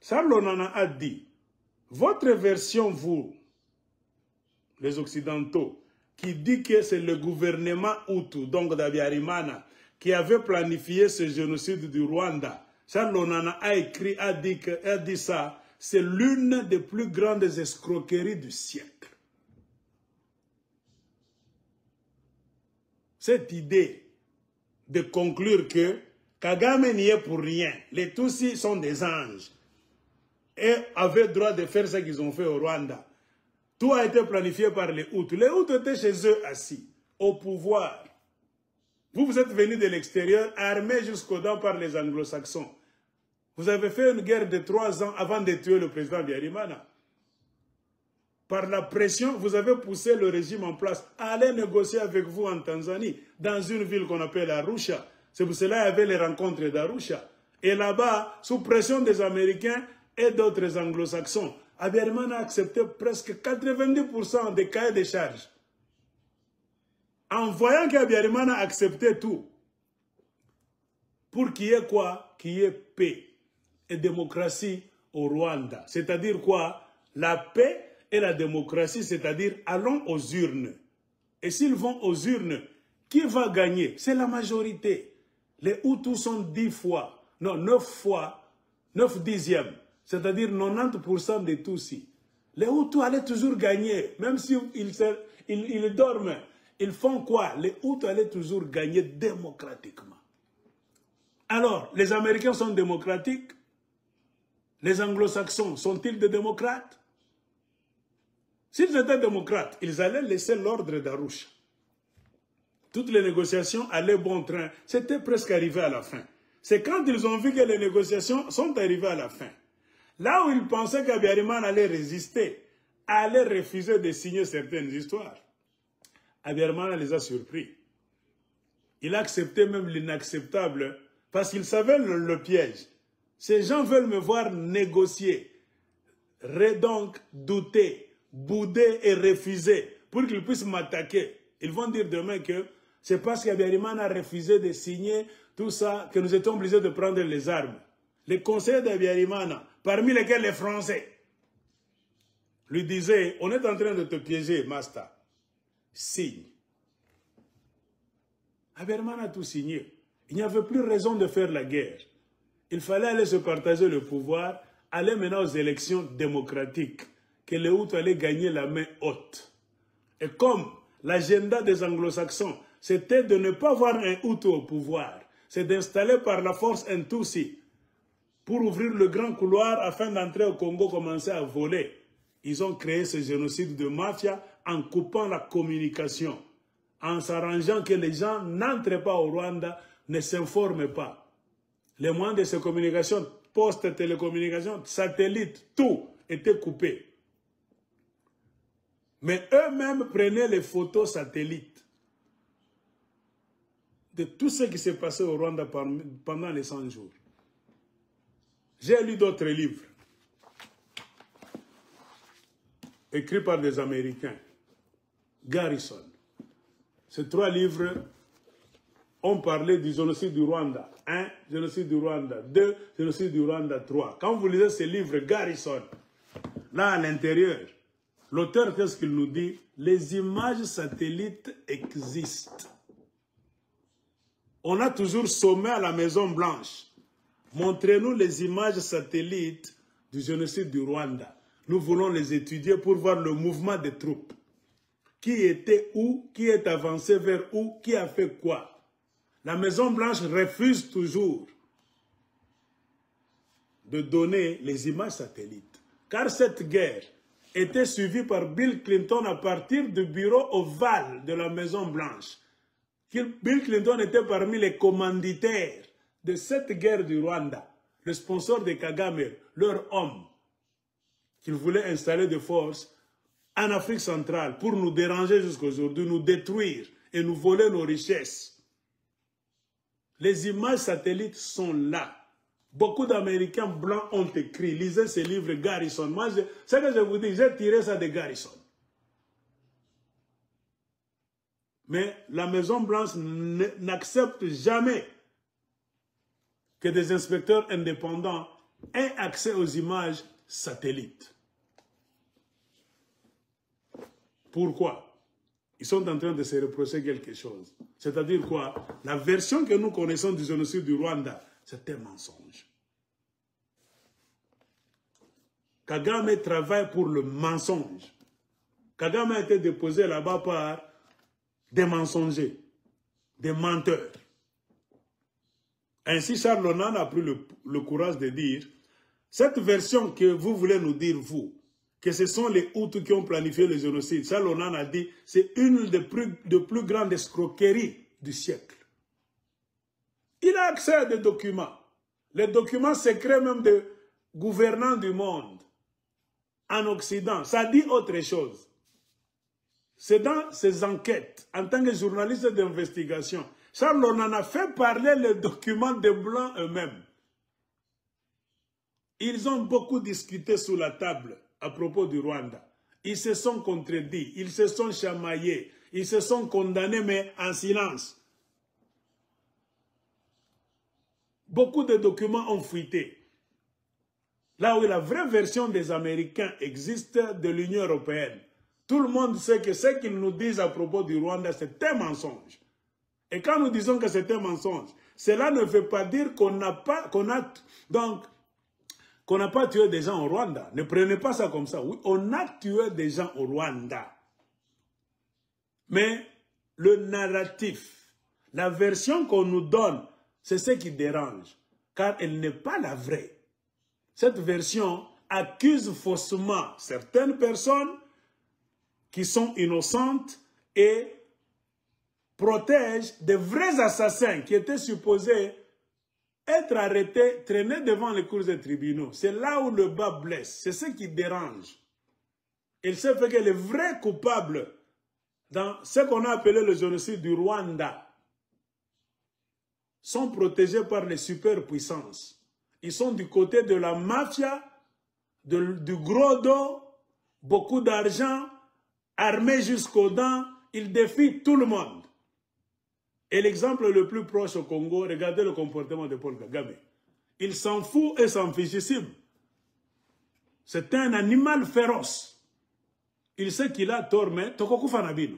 Charles Onana a dit, votre version, vous, les Occidentaux, qui dit que c'est le gouvernement Hutu, donc d'Abiyarimana, qui avait planifié ce génocide du Rwanda. Charles Onana a écrit, a dit ça, c'est l'une des plus grandes escroqueries du siècle. Cette idée de conclure que Kagame n'y est pour rien, les Tutsis sont des anges, et avaient droit de faire ce qu'ils ont fait au Rwanda. Tout a été planifié par les Hutus. Les Hutus étaient chez eux assis, au pouvoir. Vous êtes venus de l'extérieur, armés jusqu'aux dents par les anglo-saxons. Vous avez fait une guerre de 3 ans avant de tuer le président Habyarimana. Par la pression, vous avez poussé le régime en place. Allez négocier avec vous en Tanzanie, dans une ville qu'on appelle Arusha. C'est pour cela qu'il y avait les rencontres d'Arusha. Et là-bas, sous pression des Américains et d'autres anglo-saxons, Habyarimana a accepté presque 90% des cahiers de charges. En voyant qu'Habyarimana a accepté tout, pour qu'il y ait quoi? Qu'il y ait paix et démocratie au Rwanda. C'est-à-dire quoi? La paix et la démocratie, c'est-à-dire allons aux urnes. Et s'ils vont aux urnes, qui va gagner? C'est la majorité. Les Hutus sont 10 fois, non, 9 fois, 9 dixièmes. C'est-à-dire 90% des Tutsis. Les Hutus allaient toujours gagner, même s'ils ils dorment. Ils font quoi? Les Hutus allaient toujours gagner démocratiquement. Alors, les Américains sont démocratiques? Les Anglo-Saxons sont-ils des démocrates? S'ils étaient démocrates, ils allaient laisser l'ordre d'Arusha. Toutes les négociations allaient bon train. C'était presque arrivé à la fin. C'est quand ils ont vu que les négociations sont arrivées à la fin. Là où ils pensaient qu'Habyarimana allait résister, allait refuser de signer certaines histoires, Habyarimana les a surpris. Il a accepté même l'inacceptable parce qu'il savait le piège. Ces gens veulent me voir négocier, donc douter, bouder et refuser pour qu'ils puissent m'attaquer. Ils vont dire demain que c'est parce qu'Habyarimana a refusé de signer tout ça que nous étions obligés de prendre les armes. Les conseillers d'Habyarimana, parmi lesquels les Français, lui disaient, on est en train de te piéger, Masta. Signe. Habyarimana a tout signé. Il n'y avait plus raison de faire la guerre. Il fallait aller se partager le pouvoir, aller maintenant aux élections démocratiques, que les Hutus allaient gagner la main haute. Et comme l'agenda des anglo-saxons, c'était de ne pas voir un Hutu au pouvoir, c'est d'installer par la force un Tutsi, pour ouvrir le grand couloir afin d'entrer au Congo, commencer à voler. Ils ont créé ce génocide de mafia en coupant la communication, en s'arrangeant que les gens n'entrent pas au Rwanda, ne s'informent pas. Les moyens de ces communications, postes, télécommunications, satellites, tout était coupé. Mais eux-mêmes prenaient les photos satellites de tout ce qui s'est passé au Rwanda pendant les 100 jours. J'ai lu d'autres livres, écrits par des Américains. Garrison. Ces 3 livres ont parlé du génocide du Rwanda. 1, génocide du Rwanda. 2, génocide du Rwanda. 3. Quand vous lisez ces livres, Garrison, là à l'intérieur, l'auteur, qu'est-ce qu'il nous dit? Les images satellites existent. On a toujours sommé à la Maison Blanche. Montrez-nous les images satellites du génocide du Rwanda. Nous voulons les étudier pour voir le mouvement des troupes. Qui était où, qui est avancé vers où, qui a fait quoi. La Maison Blanche refuse toujours de donner les images satellites. Car cette guerre était suivie par Bill Clinton à partir du bureau ovale de la Maison Blanche. Bill Clinton était parmi les commanditaires de cette guerre du Rwanda, le sponsor de Kagame, leur homme, qu'ils voulaient installer de force en Afrique centrale pour nous déranger jusqu'à aujourd'hui, nous détruire et nous voler nos richesses. Les images satellites sont là. Beaucoup d'Américains blancs ont écrit, lisez ces livres Garrison. Moi, c'est que je vous dis, j'ai tiré ça de Garrison. Mais la Maison Blanche n'accepte jamais que des inspecteurs indépendants ait accès aux images satellites. Pourquoi? Ils sont en train de se reprocher quelque chose. C'est-à-dire quoi? La version que nous connaissons du génocide du Rwanda, c'est un mensonge. Kagame travaille pour le mensonge. Kagame a été déposé là-bas par des mensongers, des menteurs. Ainsi, Charles Lonane a pris le courage de dire, cette version que vous voulez nous dire, vous, que ce sont les Hutus qui ont planifié le génocide, Charles Lonane a dit, c'est une des plus grandes escroqueries du siècle. Il a accès à des documents, les documents secrets même des gouvernants du monde, en Occident. Ça dit autre chose. C'est dans ses enquêtes, en tant que journaliste d'investigation, Charles Lonane a fait parler les documents des Blancs eux-mêmes. Ils ont beaucoup discuté sous la table à propos du Rwanda. Ils se sont contredits, ils se sont chamaillés, ils se sont condamnés, mais en silence. Beaucoup de documents ont fuité. Là où la vraie version des Américains existe de l'Union européenne, tout le monde sait que ce qu'ils nous disent à propos du Rwanda, c'est un mensonge. Et quand nous disons que c'est un mensonge, cela ne veut pas dire qu'on n'a pas tué des gens au Rwanda. Ne prenez pas ça comme ça. Oui, on a tué des gens au Rwanda. Mais le narratif, la version qu'on nous donne, c'est ce qui dérange. Car elle n'est pas la vraie. Cette version accuse faussement certaines personnes qui sont innocentes et protège des vrais assassins qui étaient supposés être arrêtés, traînés devant les cours des tribunaux. C'est là où le bas blesse. C'est ce qui dérange. Il se fait que les vrais coupables dans ce qu'on a appelé le génocide du Rwanda sont protégés par les superpuissances. Ils sont du côté de la mafia, du gros dos, beaucoup d'argent, armés jusqu'aux dents. Ils défient tout le monde. Et l'exemple le plus proche au Congo, regardez le comportement de Paul Kagame. Il s'en fout et s'en fichissime. C'est un animal féroce. Il sait qu'il a tort, mais Tokoku Fanabino.